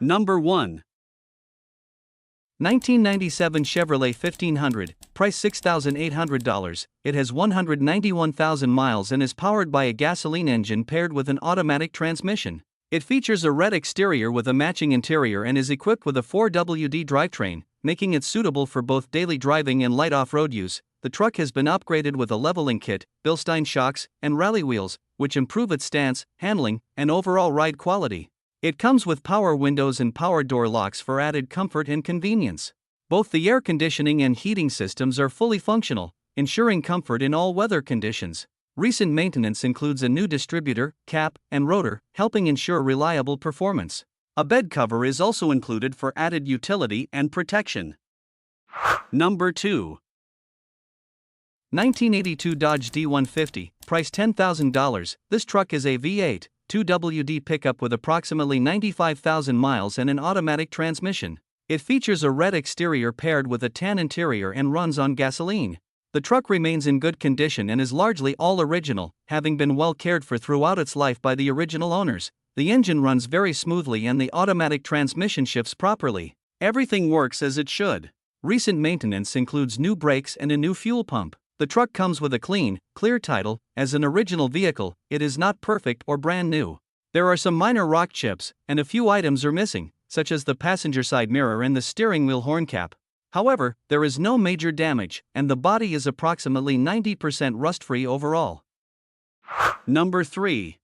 Number 1. 1997 Chevrolet 1500, price $6,800. It has 191,000 miles and is powered by a gasoline engine paired with an automatic transmission. It features a red exterior with a matching interior and is equipped with a 4WD drivetrain, making it suitable for both daily driving and light off-road use. The truck has been upgraded with a leveling kit, Bilstein shocks, and rally wheels, which improve its stance, handling, and overall ride quality. It comes with power windows and power door locks for added comfort and convenience. Both the air conditioning and heating systems are fully functional, ensuring comfort in all weather conditions. Recent maintenance includes a new distributor, cap, and rotor, helping ensure reliable performance. A bed cover is also included for added utility and protection. Number 2. 1982 Dodge D150, price $10,000. This truck is a V8, 2WD pickup with approximately 95,000 miles and an automatic transmission. It features a red exterior paired with a tan interior and runs on gasoline. The truck remains in good condition and is largely all original, having been well cared for throughout its life by the original owners. The engine runs very smoothly and the automatic transmission shifts properly. Everything works as it should. Recent maintenance includes new brakes and a new fuel pump. The truck comes with a clean, clear title. As an original vehicle, it is not perfect or brand new. There are some minor rock chips, and a few items are missing, such as the passenger side mirror and the steering wheel horn cap. However, there is no major damage, and the body is approximately 90% rust-free overall. Number 3.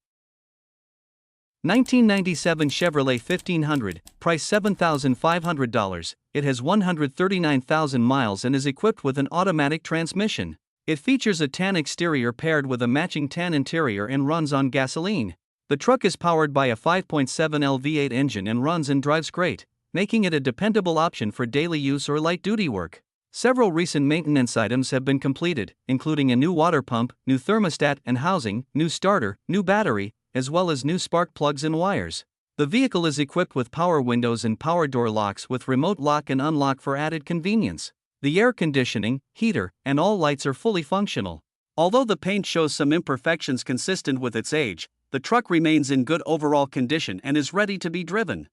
1997 Chevrolet 1500, price $7,500. It has 139,000 miles and is equipped with an automatic transmission. It features a tan exterior paired with a matching tan interior and runs on gasoline. The truck is powered by a 5.7L V8 engine and runs and drives great, making it a dependable option for daily use or light-duty work. Several recent maintenance items have been completed, including a new water pump, new thermostat and housing, new starter, new battery, as well as new spark plugs and wires. The vehicle is equipped with power windows and power door locks with remote lock and unlock for added convenience. The air conditioning, heater, and all lights are fully functional. Although the paint shows some imperfections consistent with its age, the truck remains in good overall condition and is ready to be driven.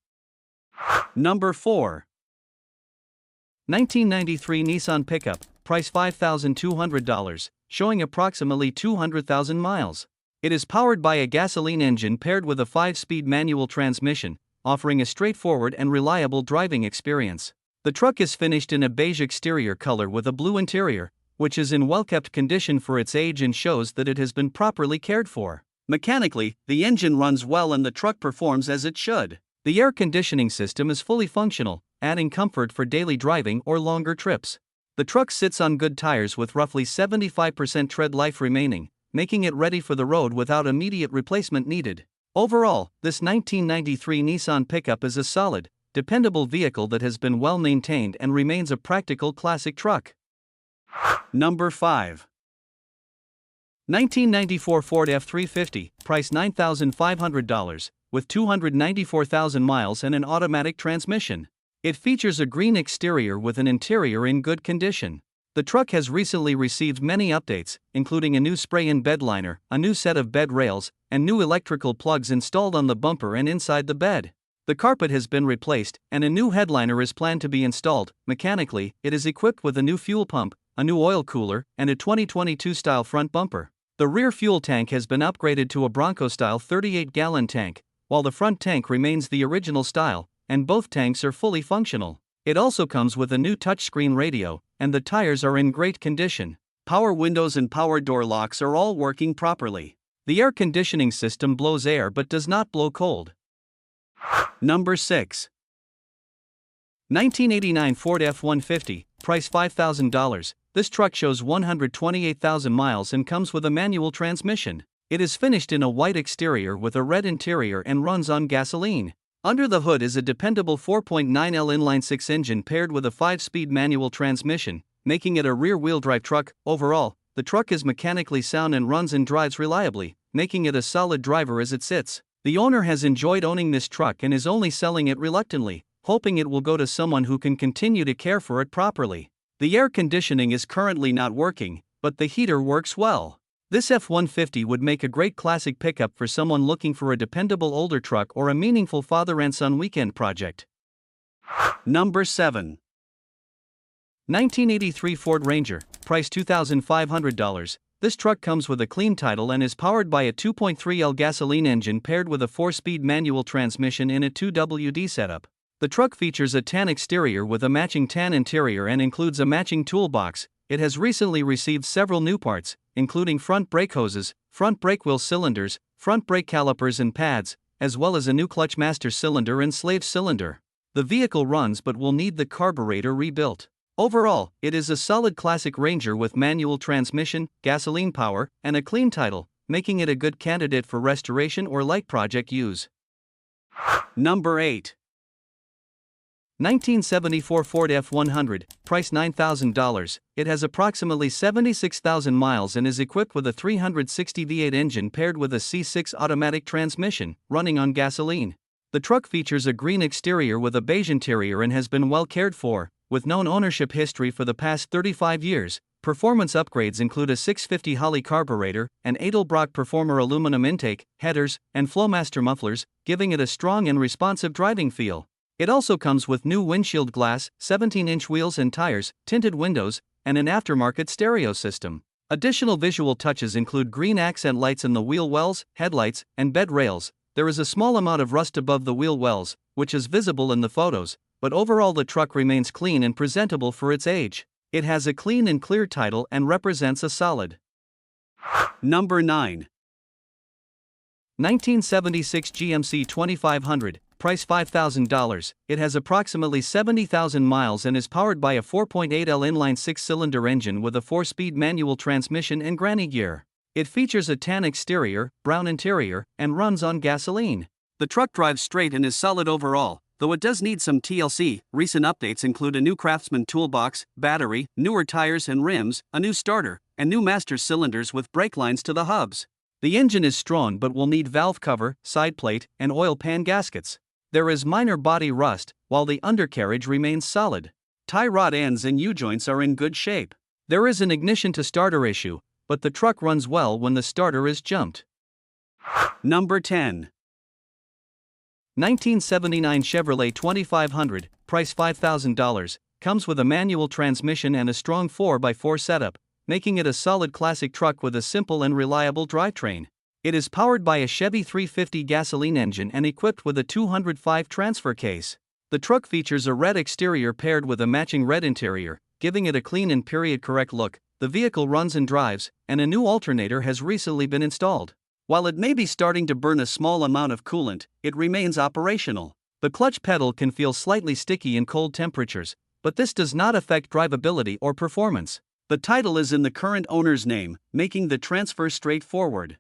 Number 4. 1993 Nissan Pickup, price $5,200, showing approximately 200,000 miles. It is powered by a gasoline engine paired with a 5-speed manual transmission, offering a straightforward and reliable driving experience. The truck is finished in a beige exterior color with a blue interior, which is in well-kept condition for its age and shows that it has been properly cared for. Mechanically, the engine runs well and the truck performs as it should. The air conditioning system is fully functional, adding comfort for daily driving or longer trips. The truck sits on good tires with roughly 75% tread life remaining, making it ready for the road without immediate replacement needed. Overall, this 1993 Nissan Pickup is a solid, dependable vehicle that has been well maintained and remains a practical classic truck. Number 5. 1994 Ford F350, price $9,500, with 294,000 miles and an automatic transmission. It features a green exterior with an interior in good condition. The truck has recently received many updates, including a new spray-in bed liner, a new set of bed rails, and new electrical plugs installed on the bumper and inside the bed. The carpet has been replaced, and a new headliner is planned to be installed. Mechanically, it is equipped with a new fuel pump, a new oil cooler, and a 2022-style front bumper. The rear fuel tank has been upgraded to a Bronco-style 38-gallon tank, while the front tank remains the original style, and both tanks are fully functional. It also comes with a new touchscreen radio, and the tires are in great condition. Power windows and power door locks are all working properly. The air conditioning system blows air but does not blow cold. Number 6. 1989 Ford F150, price $5,000. This truck shows 128,000 miles and comes with a manual transmission. It is finished in a white exterior with a red interior and runs on gasoline. Under the hood is a dependable 4.9L inline-6 engine paired with a 5-speed manual transmission, making it a rear-wheel drive truck. Overall, the truck is mechanically sound and runs and drives reliably, making it a solid driver as it sits. The owner has enjoyed owning this truck and is only selling it reluctantly, hoping it will go to someone who can continue to care for it properly. The air conditioning is currently not working, but the heater works well. This F-150 would make a great classic pickup for someone looking for a dependable older truck or a meaningful father and son weekend project. Number 7. 1983 Ford Ranger, price $2,500. This truck comes with a clean title and is powered by a 2.3L gasoline engine paired with a 4-speed manual transmission in a 2WD setup. The truck features a tan exterior with a matching tan interior and includes a matching toolbox. It has recently received several new parts, including front brake hoses, front brake wheel cylinders, front brake calipers and pads, as well as a new clutch master cylinder and slave cylinder. The vehicle runs but will need the carburetor rebuilt. Overall, it is a solid classic Ranger with manual transmission, gasoline power, and a clean title, making it a good candidate for restoration or light project use. Number 8. 1974 Ford F100, price $9,000. It has approximately 76,000 miles and is equipped with a 360 V8 engine paired with a C6 automatic transmission, running on gasoline. The truck features a green exterior with a beige interior and has been well cared for, with known ownership history for the past 35 years. Performance upgrades include a 650 Holley carburetor, an Edelbrock Performer aluminum intake, headers, and Flowmaster mufflers, giving it a strong and responsive driving feel. It also comes with new windshield glass, 17-inch wheels and tires, tinted windows, and an aftermarket stereo system. Additional visual touches include green accent lights in the wheel wells, headlights, and bed rails. There is a small amount of rust above the wheel wells, which is visible in the photos, but overall the truck remains clean and presentable for its age. It has a clean and clear title and represents a solid. Number 9. 1976 GMC 2500, price $5,000. It has approximately 70,000 miles and is powered by a 4.8L inline 6-cylinder engine with a 4-speed manual transmission and granny gear. It features a tan exterior, brown interior, and runs on gasoline. The truck drives straight and is solid overall, though it does need some TLC. Recent updates include a new Craftsman toolbox, battery, newer tires and rims, a new starter, and new master cylinders with brake lines to the hubs. The engine is strong but will need valve cover, side plate, and oil pan gaskets. There is minor body rust, while the undercarriage remains solid. Tie rod ends and U-joints are in good shape. There is an ignition to starter issue, but the truck runs well when the starter is jumped. Number 10. 1979 Chevrolet 2500, price $5,000, comes with a manual transmission and a strong 4x4 setup, making it a solid classic truck with a simple and reliable drivetrain. It is powered by a Chevy 350 gasoline engine and equipped with a 205 transfer case. The truck features a red exterior paired with a matching red interior, giving it a clean and period-correct look. The vehicle runs and drives, and a new alternator has recently been installed. While it may be starting to burn a small amount of coolant, it remains operational. The clutch pedal can feel slightly sticky in cold temperatures, but this does not affect drivability or performance. The title is in the current owner's name, making the transfer straightforward.